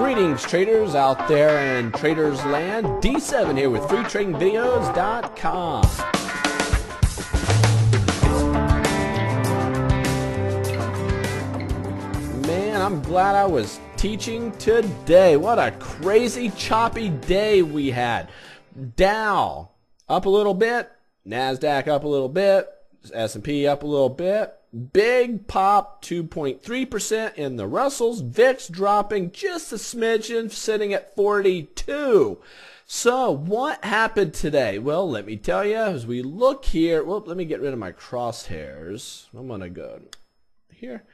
Greetings traders out there in traders land. D7 here with freetradingvideos.com. Man, I'm glad I was teaching today. What a crazy choppy day we had. Dow up a little bit, NASDAQ up a little bit, S&P up a little bit. Big pop, 2.3% in the Russells. VIX dropping just a smidgen, sitting at 42. So what happened today? Well, let me tell you, as we look here, well, let me get rid of my crosshairs. I'm going to go here,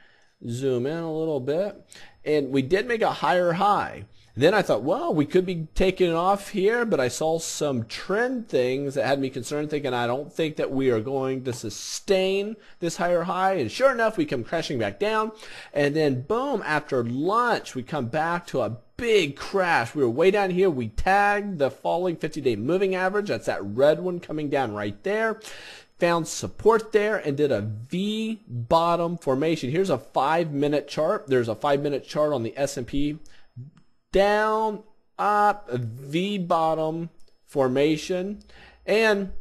zoom in a little bit. And we did make a higher high. Then I thought, well, we could be taking it off here, but I saw some trend things that had me concerned, thinking I don't think that we are going to sustain this higher high. And sure enough, we come crashing back down. And then boom, after lunch, we come back to a big crash. We were way down here. We tagged the falling 50-day moving average. That's that red one coming down right there. Found support there and did a V bottom formation. Here's a 5-minute chart. There's a 5-minute chart on the S&P. Down, up, V bottom formation, and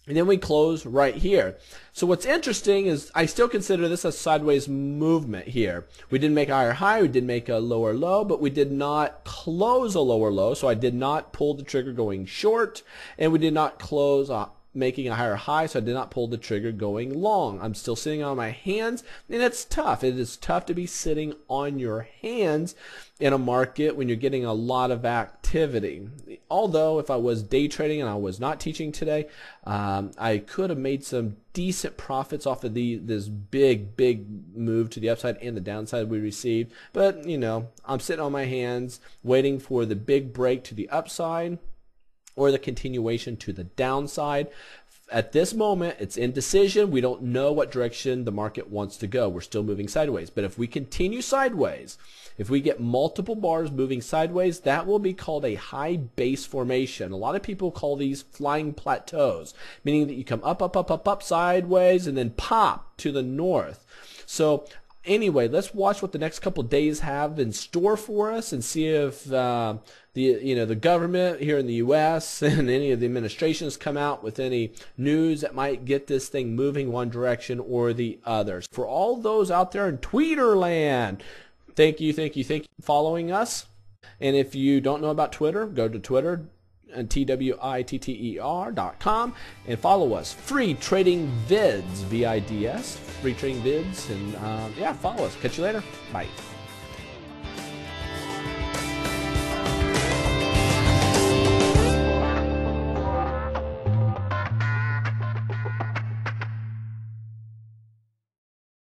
then we close right here. So what's interesting is I still consider this a sideways movement here. We didn't make a higher high, we did make a lower low, but we did not close a lower low, so I did not pull the trigger going short, and we did not close making a higher high, so I did not pull the trigger going long. I'm still sitting on my hands, and it's tough. It is tough to be sitting on your hands in a market when you're getting a lot of activity. Although if I was day trading and I was not teaching today, I could have made some decent profits off of this big move to the upside and the downside we received. But you know, I'm sitting on my hands waiting for the big break to the upside or the continuation to the downside. At this moment, it's indecision. We don't know what direction the market wants to go. We're still moving sideways. But if we continue sideways, if we get multiple bars moving sideways, that will be called a high base formation. A lot of people call these flying plateaus, meaning that you come up sideways and then pop to the north. So anyway, let's watch what the next couple of days have in store for us and see if the government here in the U.S. and any of the administrations come out with any news that might get this thing moving one direction or the other. For all those out there in Tweeterland, thank you for following us. And if you don't know about Twitter, go to Twitter and Twitter.com and follow us. Free Trading Vids, VIDS, Free Trading Vids, and yeah, follow us. Catch you later. Bye.